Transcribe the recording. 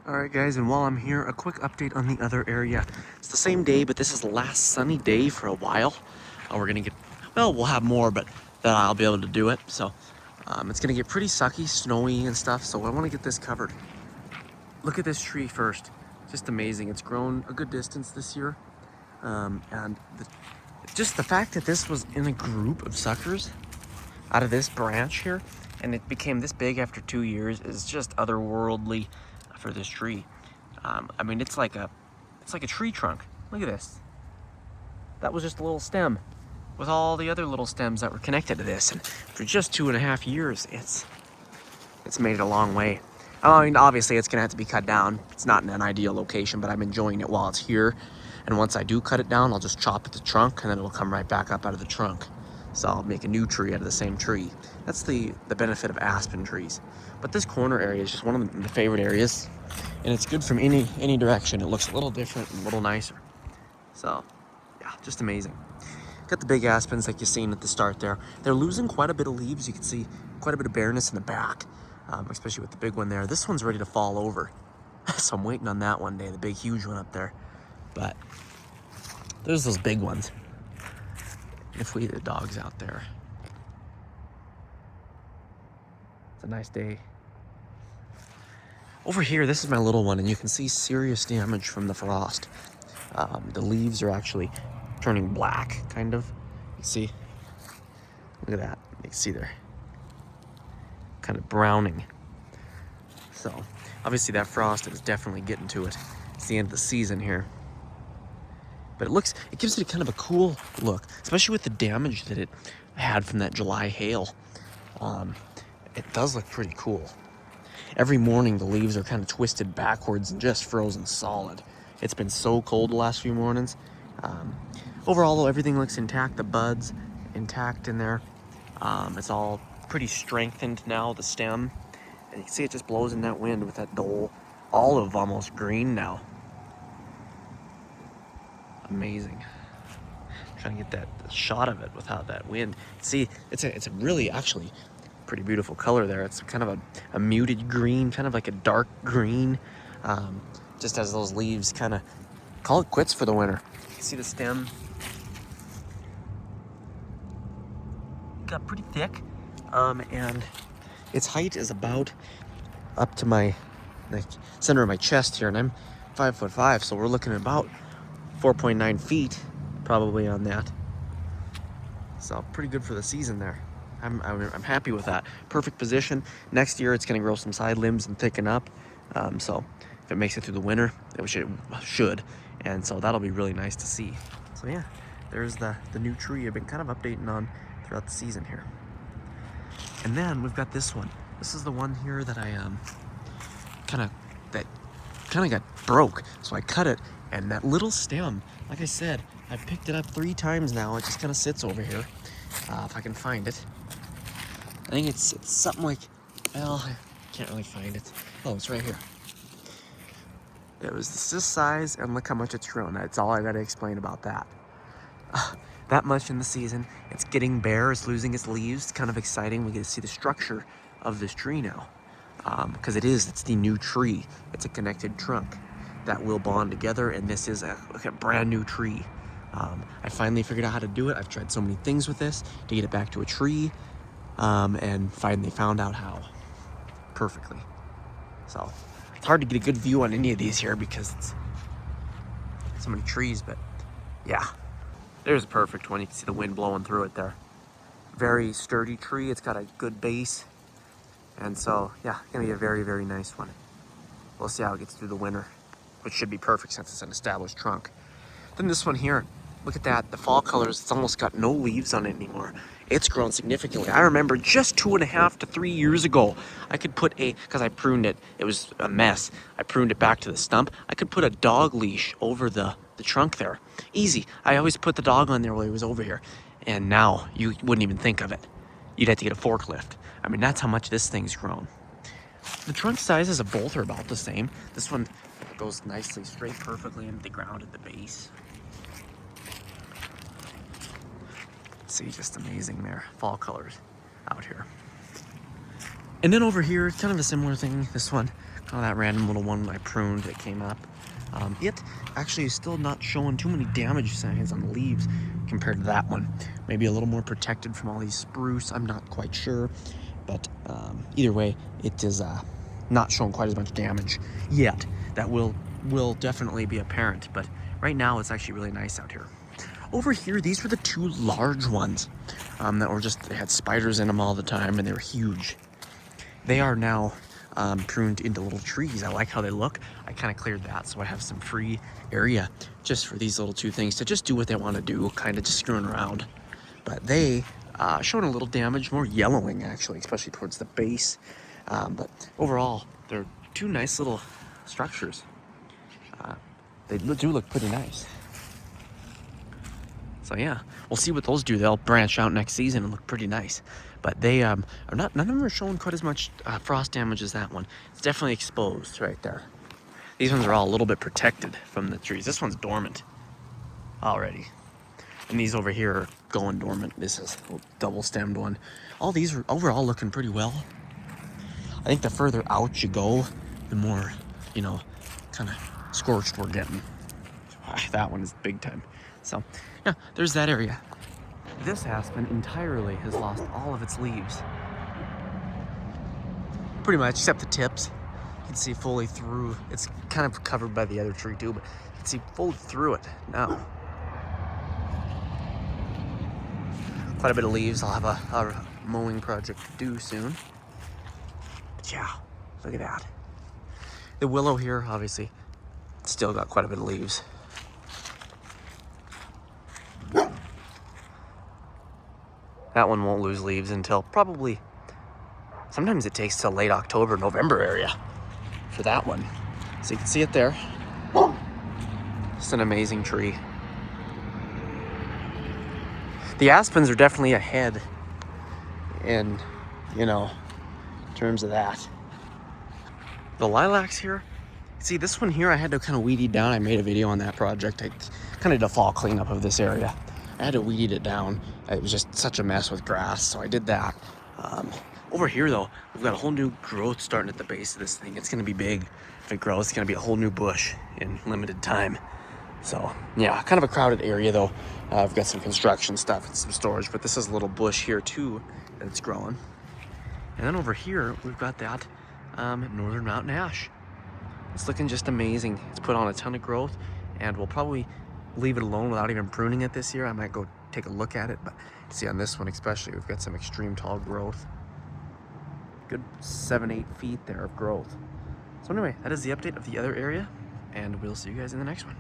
Alright guys, and while I'm here, a quick update on the other area. It's the same day, but this is the last sunny day for a while. We're gonna get, well, we'll have more, but then I'll be able to do it. So it's gonna get pretty sucky, snowy and stuff, so I wanna get this covered. Look at this tree first. Just amazing. It's grown a good distance this year. Just the fact that this was in a group of suckers out of this branch here, and it became this big after 2 years is just otherworldly for this tree. I mean, it's like a tree trunk. Look at this. That was just a little stem with all the other little stems that were connected to this, and for just 2.5 years, it's made it a long way. I mean, obviously it's gonna have to be cut down. It's not in an ideal location, but I'm enjoying it while it's here. And once I do cut it down, I'll just chop at the trunk, and then it'll come right back up out of the trunk. So I'll make a new tree out of the same tree. That's the benefit of aspen trees. But this corner area is just one of the favorite areas, and it's good from any direction. It looks a little different and a little nicer. So yeah, just amazing. Got the big aspens like you've seen at the start there. They're losing quite a bit of leaves. You can see quite a bit of bareness in the back, especially with the big one there. This one's ready to fall over. So I'm waiting on that one day, the big huge one up there. But there's those big ones. If we the dogs out there. It's a nice day. Over here, this is my little one, and you can see serious damage from the frost. The leaves are actually turning black, kind of. You see? Look at that. You can see they're kind of browning. So, obviously that frost is definitely getting to it. It's the end of the season here. But it gives it kind of a cool look, especially with the damage that it had from that July hail. It does look pretty cool. Every morning the leaves are kind of twisted backwards and just frozen solid. It's been so cold the last few mornings. Overall though, everything looks intact. The buds intact in there. It's all pretty strengthened now, the stem. And you can see it just blows in that wind with that dull olive almost green now. Amazing. I'm trying to get that shot of it without that wind. See, it's a really actually pretty beautiful color there. It's kind of a muted green, kind of like a dark green. Just as those leaves kind of call it quits for the winter. You can see the stem got pretty thick, and its height is about up to my center of my chest here, and I'm 5'5", so we're looking at about 4.9 feet probably on that. So pretty good for the season there. I'm happy with that. Perfect position. Next year it's going to grow some side limbs and thicken up. So if it makes it through the winter, it should. And so that'll be really nice to see. So yeah, there's the new tree I've been kind of updating on throughout the season here. And then we've got this one. This is the one here that I kind of got broke. So I cut it, and that little stem, like I said, I've picked it up 3 times now. It just kind of sits over here. If I can find it. I think it's something like, well, I can't really find it. Oh, it's right here. It was this size, and look how much it's grown. That's all I gotta explain about that. That much in the season. It's getting bare, it's losing its leaves. It's kind of exciting. We get to see the structure of this tree now. Because it's the new tree. It's a connected trunk that will bond together, and this is a brand new tree. I finally figured out how to do it. I've tried so many things with this to get it back to a tree, and finally found out how perfectly. So it's hard to get a good view on any of these here because it's so many trees, but yeah, there's a perfect one. You can see the wind blowing through it there. Very sturdy tree. It's got a good base, and so yeah, gonna be a very, very nice one. We'll see how it gets through the winter, which should be perfect since it's an established trunk. Then this one here, look at that, the fall colors, it's almost got no leaves on it anymore. It's grown significantly. I remember just 2.5 to 3 years ago, I could put because I pruned it, it was a mess. I pruned it back to the stump. I could put a dog leash over the trunk there. Easy. I always put the dog on there while he was over here. And now, you wouldn't even think of it. You'd have to get a forklift. I mean, that's how much this thing's grown. The trunk sizes of both are about the same. This one goes nicely straight perfectly into the ground at the base. See, just amazing there. Fall colors out here. And then over here, kind of a similar thing. This one, kind of that random little one I pruned that came up. It actually is still not showing too many damage signs on the leaves compared to that one. Maybe a little more protected from all these spruce, I'm not quite sure. But either way, it is not showing quite as much damage yet. That will definitely be apparent, but right now it's actually really nice out here. Over here, these were the two large ones that were just, they had spiders in them all the time and they were huge. They are now pruned into little trees. I like how they look. I kind of cleared that, so I have some free area just for these little two things to just do what they want to do, kind of just screwing around. But they showing a little damage, more yellowing actually, especially towards the base. But overall, they're two nice little structures. They do look pretty nice. So yeah, we'll see what those do. They'll branch out next season and look pretty nice. But they are not, none of them are showing quite as much frost damage as that one. It's definitely exposed right there. These ones are all a little bit protected from the trees. This one's dormant already. And these over here are going dormant. This is a double stemmed one. All these are overall looking pretty well. I think the further out you go, the more, you know, kind of scorched we're getting. That one is big time. So yeah, there's that area. This aspen entirely has lost all of its leaves. Pretty much, except the tips. You can see fully through. It's kind of covered by the other tree too, but you can see fully through it now. Quite a bit of leaves. I'll have a mowing project to do soon. But yeah, look at that. The willow here, obviously, still got quite a bit of leaves. That one won't lose leaves until probably, sometimes it takes till late October, November area for that one. So you can see it there. It's an amazing tree. The aspens are definitely ahead in, you know, terms of that. The lilacs here, see this one here, I had to kind of weed eat down. I made a video on that project. I kind of did a fall cleanup of this area. I had to weed it down. It was just such a mess with grass, so I did that. Over here though, we've got a whole new growth starting at the base of this thing. It's gonna be big. If it grows, it's gonna be a whole new bush in limited time. So yeah, kind of a crowded area though. I've got some construction stuff and some storage, but this is a little bush here too that's growing. And then over here, we've got that Northern Mountain Ash. It's looking just amazing. It's put on a ton of growth, and we'll probably leave it alone without even pruning it this year. I might go take a look at it, but see on this one especially, we've got some extreme tall growth. Good 7-8 feet there of growth. So anyway, that is the update of the other area, and we'll see you guys in the next one.